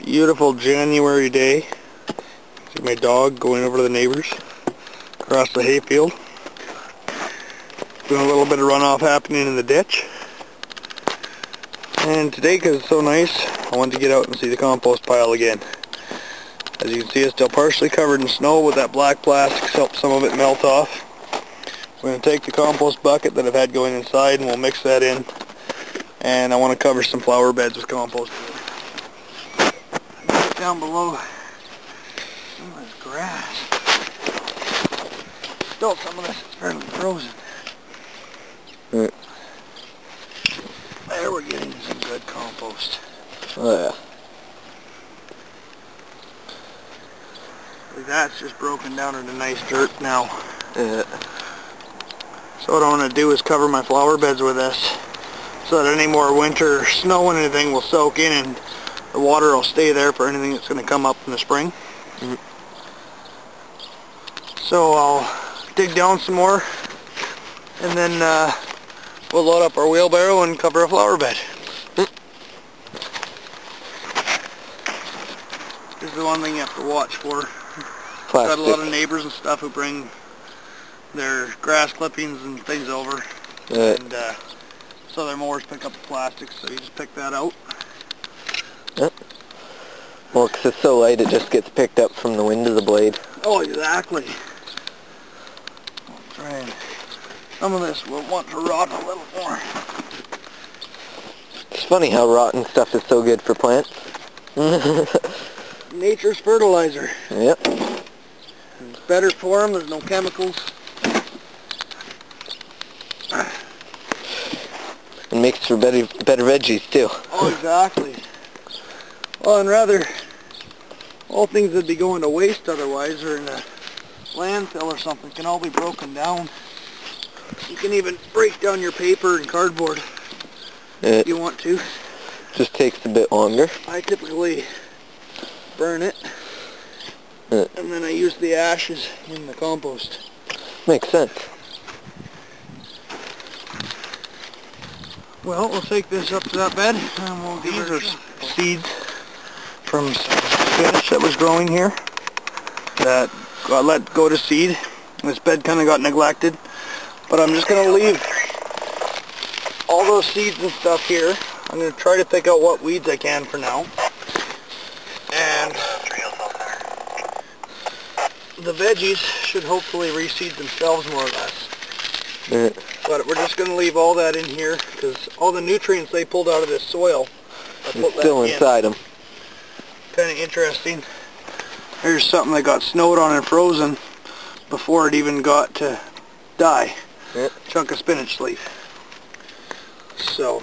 Beautiful January day. See my dog going over to the neighbors across the hayfield. Doing a little bit of runoff happening in the ditch. And today, because it's so nice, I wanted to get out and see the compost pile again. As you can see, it's still partially covered in snow, but that black plastic helps some of it melt off. We're going to take the compost bucket that I've had going inside and we'll mix that in. And I want to cover some flower beds with compost. Down below, some of this grass. Still, some of this is fairly frozen. There we're getting some good compost. Oh yeah. That's just broken down into nice dirt now. Yeah. So what I want to do is cover my flower beds with this, so that any more winter snow and anything will soak in and the water will stay there for anything that's going to come up in the spring. Mm-hmm. So I'll dig down some more and then we'll load up our wheelbarrow and cover a flower bed. This is the one thing you have to watch for. Plastic. Got a lot of neighbors and stuff who bring their grass clippings and things over. And so their mowers pick up the plastic, so you just pick that out. Yep. Well, because it's so light, it just gets picked up from the wind of the blade. Oh, exactly. That's right. Some of this will want to rot a little more. It's funny how rotten stuff is so good for plants. Nature's fertilizer. Yep. It's better for them, there's no chemicals. And makes for better veggies too. Oh, exactly. Well, and rather, all things that'd be going to waste otherwise or in a landfill or something can all be broken down. You can even break down your paper and cardboard if you want to. Just takes a bit longer. I typically burn it, and then I use the ashes in the compost. Makes sense. Well, we'll take this up to that bed, and we'll give her seeds from spinach that was growing here that got let go to seed. This bed kind of got neglected, but I'm just going to leave all those seeds and stuff here. I'm going to try to pick out what weeds I can for now. And the veggies should hopefully reseed themselves more or less. But we're just going to leave all that in here because all the nutrients they pulled out of this soil are still inside them. Kind of interesting. Here's something that got snowed on and frozen before it even got to die. Yep. Chunk of spinach leaf. So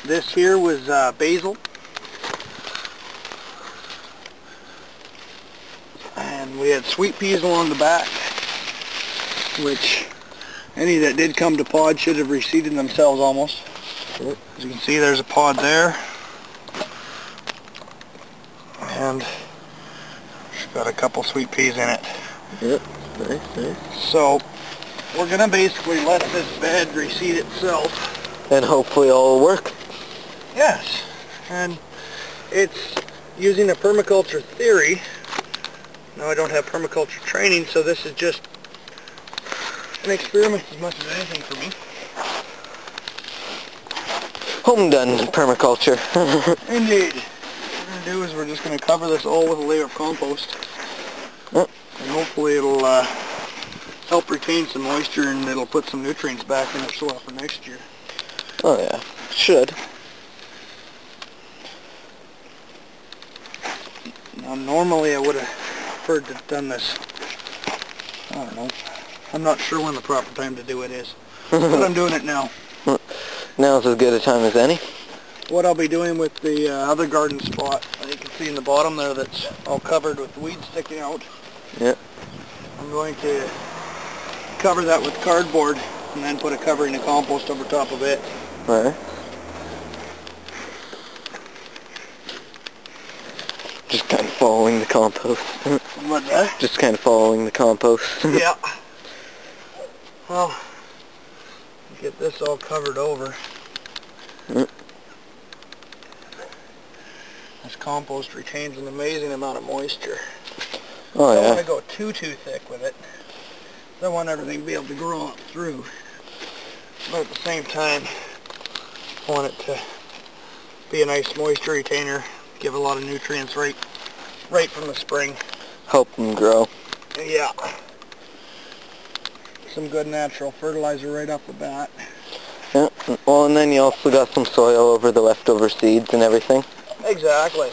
this here was basil. And we had sweet peas along the back, which any that did come to pod should have reseeded themselves almost. Yep. As you can see, there's a pod there. And it's got a couple sweet peas in it. Yep, nice, nice. So we're going to basically let this bed reseed itself. And hopefully all will work. Yes. And it's using a permaculture theory. Now I don't have permaculture training, so this is just an experiment as much as anything for me. Home done permaculture. Indeed. What we're going to do is we're just going to cover this all with a layer of compost. Yep. And hopefully it'll help retain some moisture and it'll put some nutrients back in the soil for next year. Oh yeah, should. Now normally I would have preferred to have done this, I don't know, I'm not sure when the proper time to do it is, but I'm doing it now. Now's as good a time as any. What I'll be doing with the other garden spot, you can see in the bottom there that's all covered with weeds sticking out. Yep. I'm going to cover that with cardboard and then put a covering of compost over top of it. Alright. Just kind of following the compost. What's that? Just kind of following the compost. Yeah. Well, get this all covered over. compost retains an amazing amount of moisture. Oh, Don't yeah. want to go too thick with it. Don't want everything to be able to grow up through. But at the same time, I want it to be a nice moisture retainer, give a lot of nutrients right from the spring. Help them grow. Yeah. Some good natural fertilizer right off the bat. Yeah. Well, and then you also got some soil over the leftover seeds and everything. Exactly.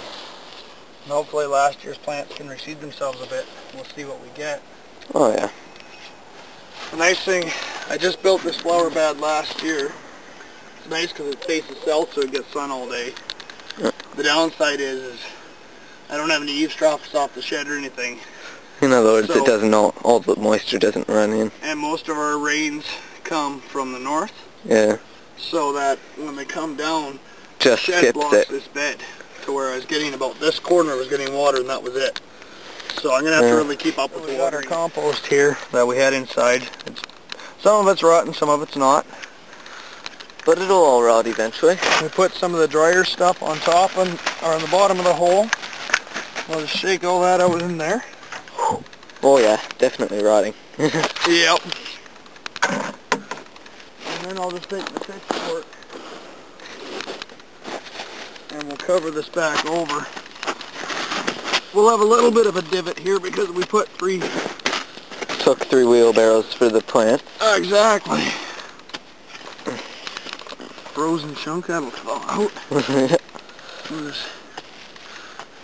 And hopefully last year's plants can reseed themselves a bit. We'll see what we get. Oh, yeah. The nice thing, I just built this flower bed last year. It's nice because it faces south so it gets sun all day. Yeah. The downside is I don't have any eaves troughs off the shed or anything. In other words, it doesn't all the moisture doesn't run in. And most of our rains come from the north. Yeah. So that when they come down, Just the shed skips blocks it. this bed to where I was getting about this corner was getting water and that was it. So I'm going to have to really keep up with the water. We got our compost here that we had inside. Some of it's rotten, some of it's not. But it'll all rot eventually. We put some of the drier stuff on top or on the bottom of the hole. We'll just shake all that out in there. Oh yeah, definitely rotting. Yep. And then I'll just take the pitchfork and we'll cover this back over. We'll have a little bit of a divot here because we put Took 3 wheelbarrows for the plant. Exactly. Frozen chunk that'll fall out. We'll just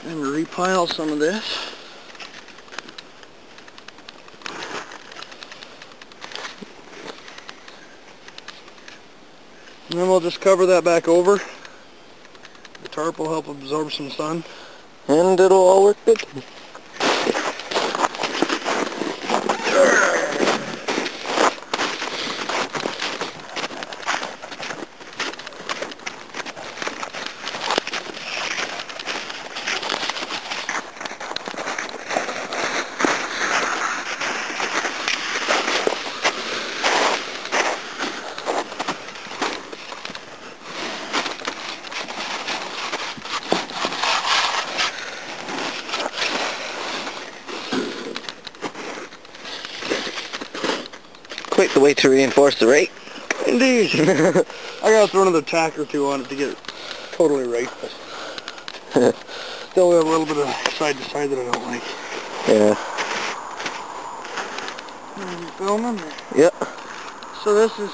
repile some of this. And then we'll just cover that back over. The tarp will help absorb some sun. And it'll all work good. Quite the way to reinforce the rake. Indeed. I gotta throw another tack or two on it to get it totally right, but still got a little bit of side to side that I don't like. Yeah. Are you filming? Yep. So this is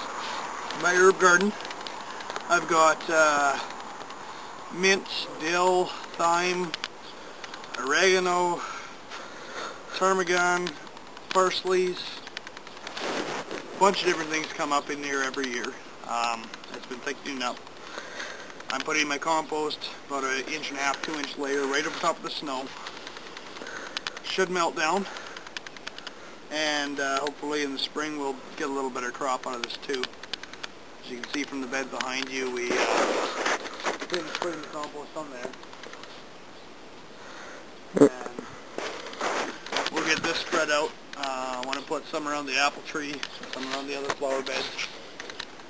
my herb garden. I've got mint, dill, thyme, oregano, ptarmigan, parsleys. A bunch of different things come up in here every year. It's been thickening up. I'm putting my compost about 1.5 inch, 2 inch layer right over top of the snow. Should melt down, and hopefully in the spring we'll get a little better crop out of this too. As you can see from the bed behind you, we putting the compost on there. And we'll get this spread out. I want to put some around the apple tree, some around the other flower beds,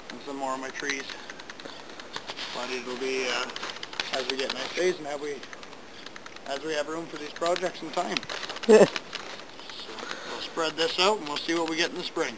and some more of my trees. But it'll be as we get nice days and as we have room for these projects in time. Yeah. So we'll spread this out and we'll see what we get in the spring.